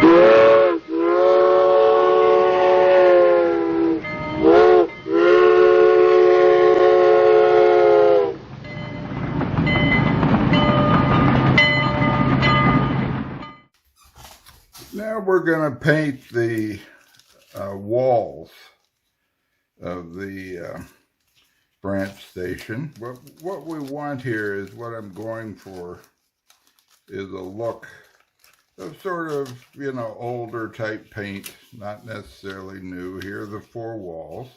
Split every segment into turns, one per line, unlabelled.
Now we're going to paint the walls of the branch station. What we want here is, what I'm going for is a look of sort of, you know, older type paint, not necessarily new. Here are the four walls.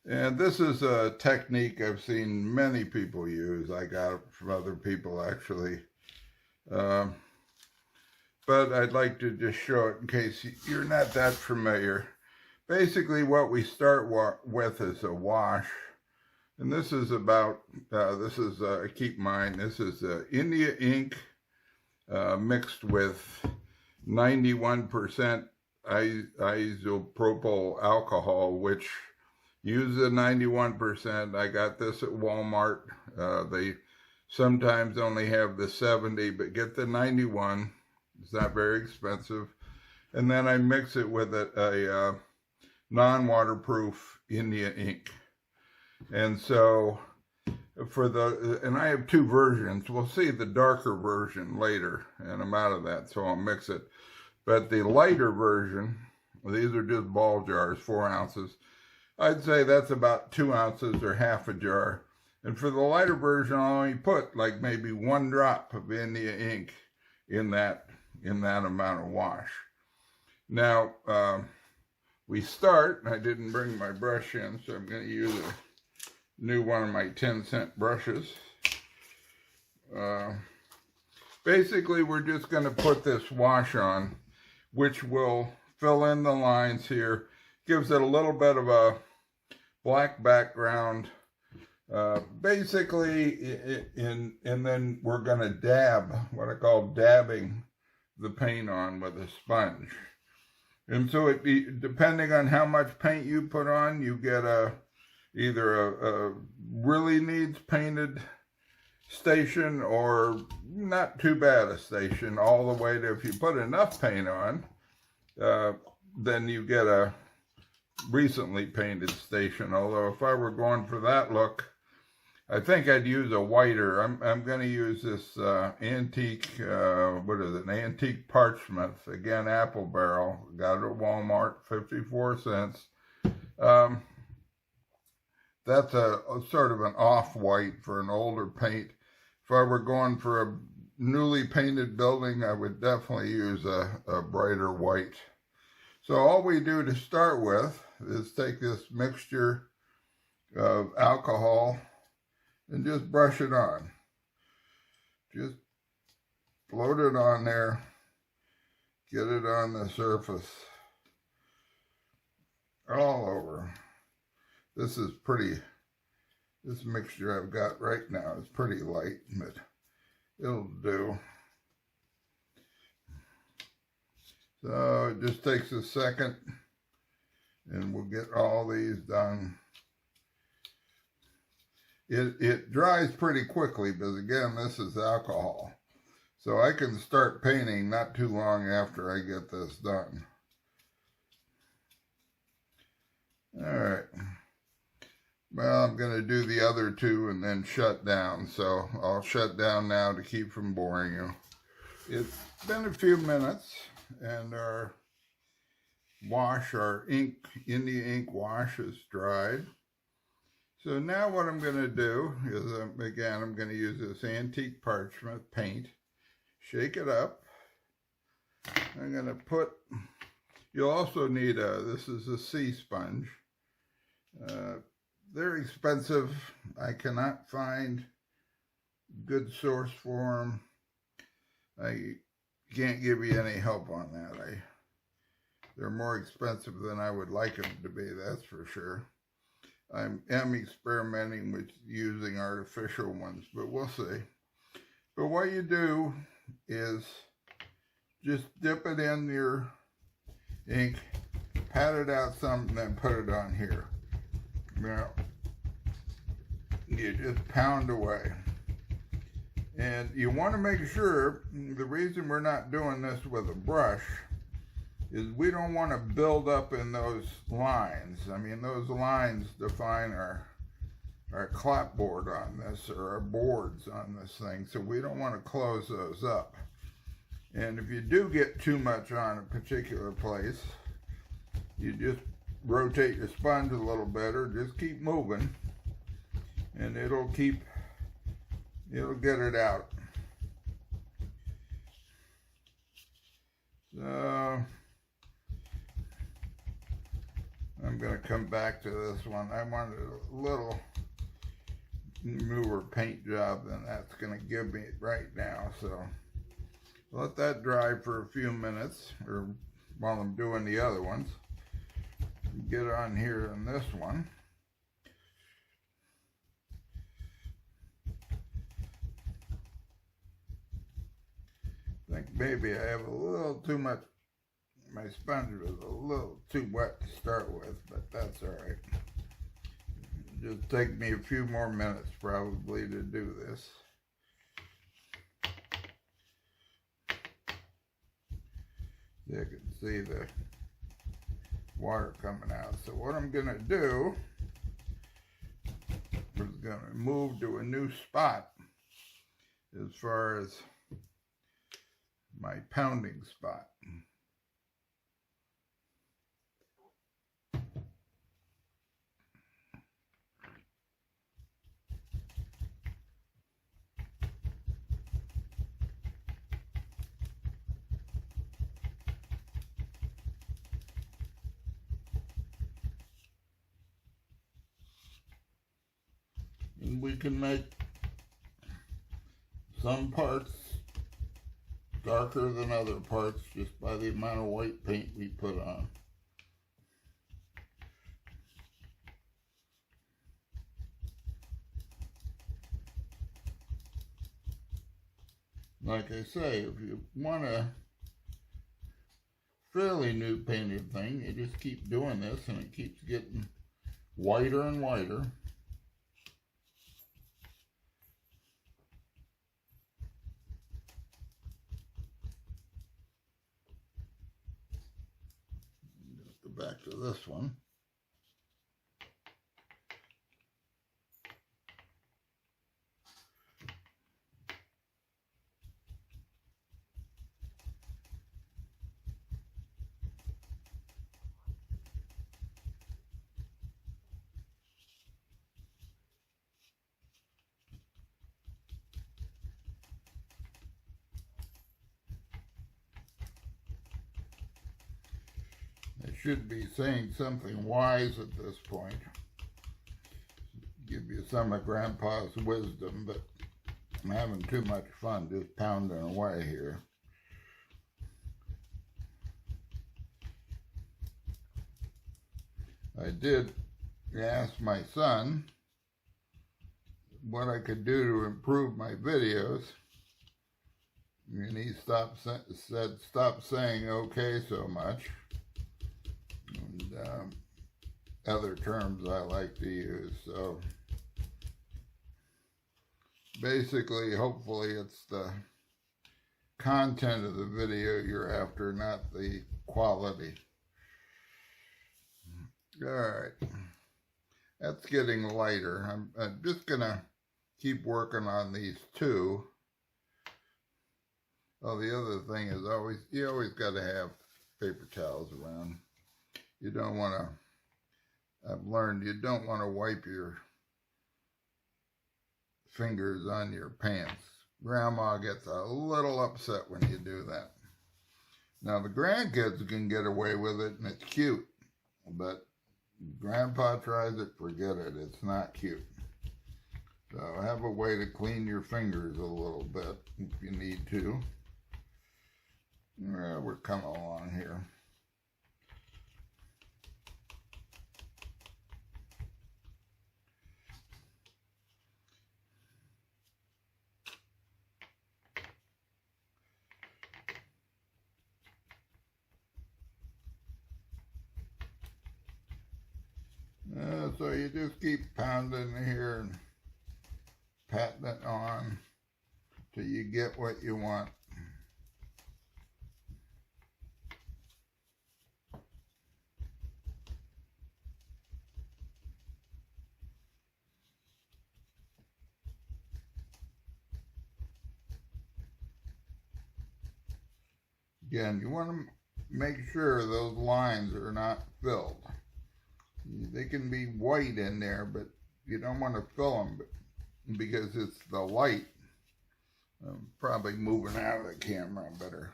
And this is a technique I've seen many people use. I got it from other people, actually. But I'd like to just show it in case you're not that familiar. Basically, what we start with is a wash. And this is about, keep in mind, this is India ink mixed with 91% isopropyl alcohol, which uses a 91%. I got this at Walmart. They sometimes only have the 70, but get the 91. It's not very expensive. And then I mix it with a non-waterproof India ink. And so and I have two versions. We'll see the darker version later, and I'm out of that, so I'll mix it. But the lighter version, these are just ball jars, 4 ounces. I'd say that's about 2 ounces or half a jar. And for the lighter version, I'll only put like maybe 1 drop of India ink in that amount of wash. Now, we start, I didn't bring my brush in, so I'm going to use a new one of my 10-cent brushes. Basically, we're just going to put this wash on, which will fill in the lines here. Gives it a little bit of a black background. Basically, and then we're going to dab, what I call dabbing the paint on with a sponge. And so depending on how much paint you put on, you get either a really needs painted station or not too bad a station, all the way to, if you put enough paint on, then you get a recently painted station. Although if I were going for that look, I think I'd use a whiter. I'm going to use this antique, antique parchment. Again, apple barrel. Got it at Walmart, 54 cents. That's a sort of an off-white for an older paint. If I were going for a newly painted building, I would definitely use a brighter white. So all we do to start with is take this mixture of alcohol and just brush it on. Just float it on there, get it on the surface, all over. This mixture I've got right now is pretty light, but it'll do. So it just takes a second, and we'll get all these done. It dries pretty quickly, because again, this is alcohol. So I can start painting not too long after I get this done. All right. Well, I'm going to do the other two and then shut down. So I'll shut down now to keep from boring you. It's been a few minutes, and our India ink wash is dried. So now what I'm going to do is, again, I'm going to use this antique parchment paint, shake it up. I'm going to put, you'll also need this is a sea sponge. They're expensive. I cannot find good source for them. I can't give you any help on that. They're more expensive than I would like them to be, that's for sure. I am experimenting with using artificial ones, but we'll see. But what you do is just dip it in your ink, pat it out some, and then put it on here. Now, you just pound away. And you want to make sure, the reason we're not doing this with a brush is we don't want to build up in those lines. I mean, those lines define our clapboard on this, or our boards on this thing, so we don't want to close those up. And if you do get too much on a particular place, you just rotate your sponge a little bit, or just keep moving, and it'll get it out. So I'm going to come back to this one. I wanted a little newer paint job than that's going to give me right now, so let that dry for a few minutes, or while I'm doing the other ones. Get on here on this one. I think maybe I have a little too much, my sponge was a little too wet to start with, but that's all right. Just take me a few more minutes probably to do this. You can see the water coming out. So what I'm going to do is going to move to a new spot as far as my pounding spot. And we can make some parts darker than other parts just by the amount of white paint we put on. Like I say, if you want a fairly new painted thing, you just keep doing this and it keeps getting whiter and whiter. Back to this one. Should be saying something wise at this point. Give you some of Grandpa's wisdom, but I'm having too much fun just pounding away here. I did ask my son what I could do to improve my videos, and he said stop saying okay so much. And other terms I like to use. So basically, hopefully it's the content of the video you're after, not the quality. All right, that's getting lighter. I'm just gonna keep working on these two. Oh, the other thing is you always got to have paper towels around. You don't want to, I've learned you don't want to wipe your fingers on your pants. Grandma gets a little upset when you do that. Now the grandkids can get away with it and it's cute, but Grandpa tries it, forget it, it's not cute. So have a way to clean your fingers a little bit if you need to. Well, we're coming along here. So you just keep pounding here and patting it on till you get what you want. Again, you want to make sure those lines are not filled. They can be white in there, but you don't want to fill them because it's the light. I'm probably moving out of the camera. I better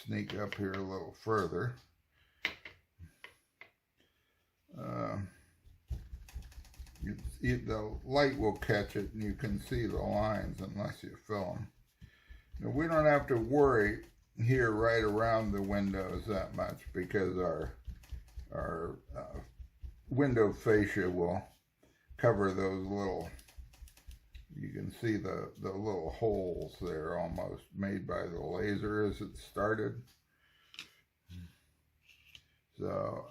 sneak up here a little further. The light will catch it and you can see the lines unless you fill them. Now, we don't have to worry here right around the windows that much because our window fascia will cover those little, you can see the little holes there almost made by the laser as it started. So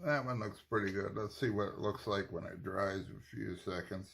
that one looks pretty good. Let's see what it looks like when it dries in a few seconds.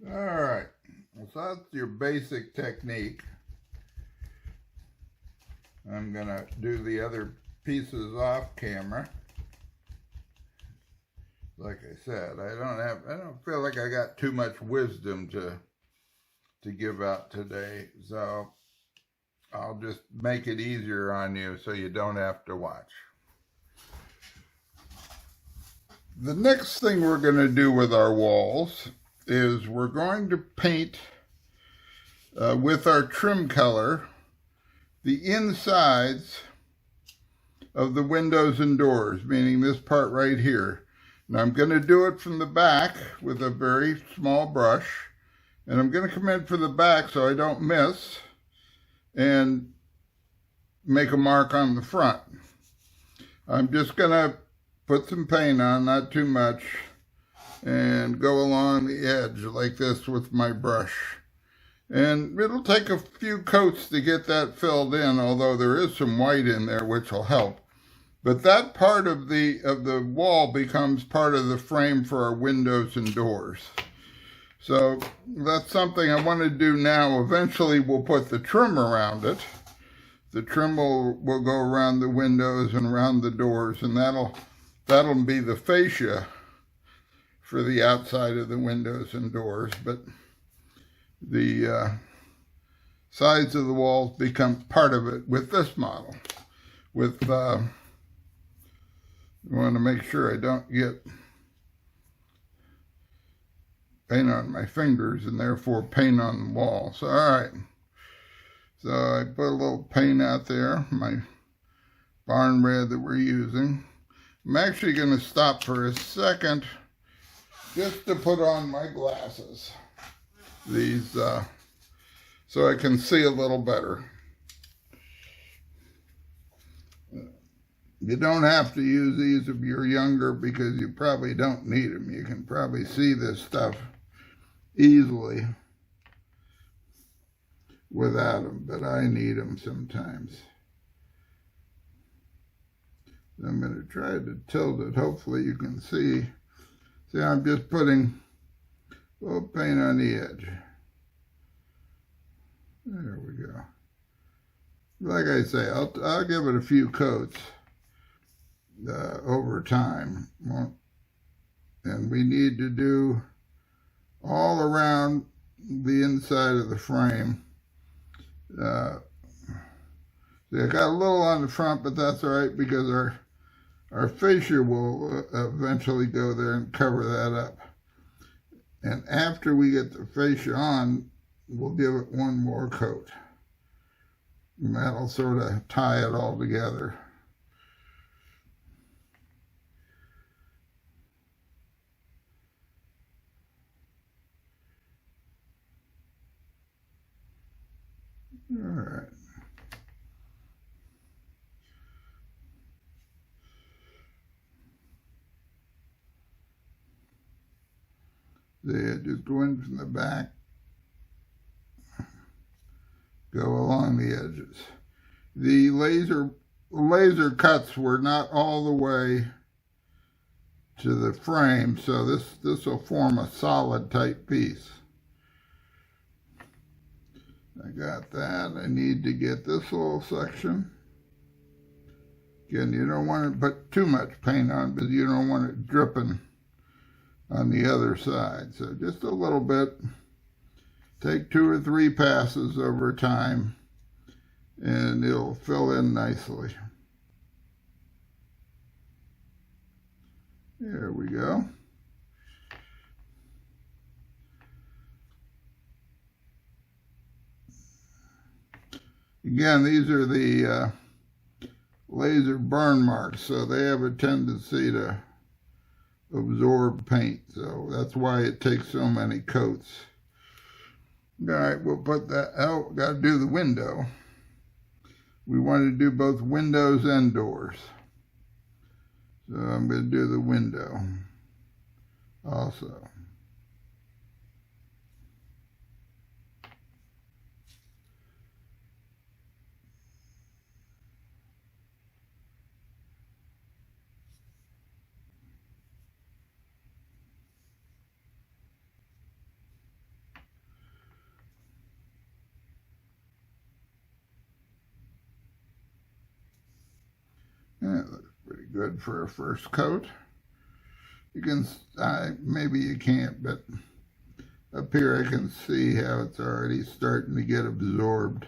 All right, so that's your basic technique. I'm gonna do the other pieces off camera. Like I said, I don't feel like I got too much wisdom to give out today, so I'll just make it easier on you so you don't have to watch. The next thing we're gonna do with our walls is we're going to paint with our trim color the insides of the windows and doors, meaning this part right here. Now I'm going to do it from the back with a very small brush, and I'm going to come in for the back so I don't miss and make a mark on the front. I'm just going to put some paint on, not too much, and go along the edge like this with my brush. And it'll take a few coats to get that filled in, although there is some white in there which will help. But that part of the wall becomes part of the frame for our windows and doors. So that's something I want to do now. Eventually we'll put the trim around it. The trim will go around the windows and around the doors, and that'll be the fascia for the outside of the windows and doors, but the sides of the walls become part of it with this model. I want to make sure I don't get paint on my fingers and therefore paint on the wall. So, all right. So I put a little paint out there, my barn red that we're using. I'm actually going to stop for a second just to put on my glasses, these, so I can see a little better. You don't have to use these if you're younger because you probably don't need them. You can probably see this stuff easily without them, but I need them sometimes. I'm going to try to tilt it. Hopefully you can see. See, I'm just putting a little paint on the edge. There we go. Like I say, I'll give it a few coats over time. And we need to do all around the inside of the frame. See, I got a little on the front, but that's all right because our fascia will eventually go there and cover that up. And after we get the fascia on, we'll give it one more coat. And that'll sort of tie it all together. All right. There, just go in from the back, go along the edges. The laser cuts were not all the way to the frame, so this will form a solid type piece. I got that. I need to get this little section. Again, you don't want to put too much paint on because you don't want it dripping on the other side. So just a little bit. Take 2 or 3 passes over time and it'll fill in nicely. There we go. Again, these are the laser burn marks, so they have a tendency to absorb paint, so that's why it takes so many coats. All right, we'll put that out. Got to do the window. We want to do both windows and doors, so I'm going to do the window also. Yeah, it looks pretty good for a first coat. You can, maybe you can't, but up here I can see how it's already starting to get absorbed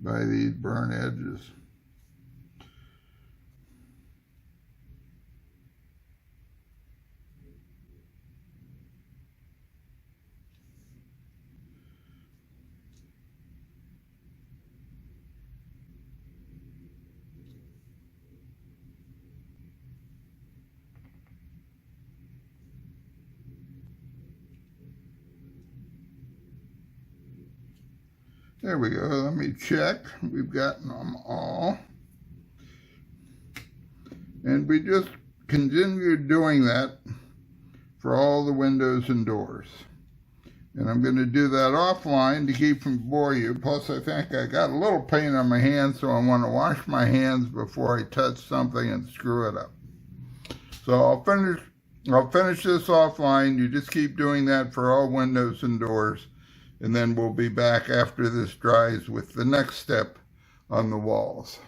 by these burn edges. There we go. Let me check. We've gotten them all. And we just continue doing that for all the windows and doors. And I'm going to do that offline to keep from boring you. Plus, I think I got a little paint on my hands, so I want to wash my hands before I touch something and screw it up. So I'll finish this offline. You just keep doing that for all windows and doors. And then we'll be back after this dries with the next step on the walls.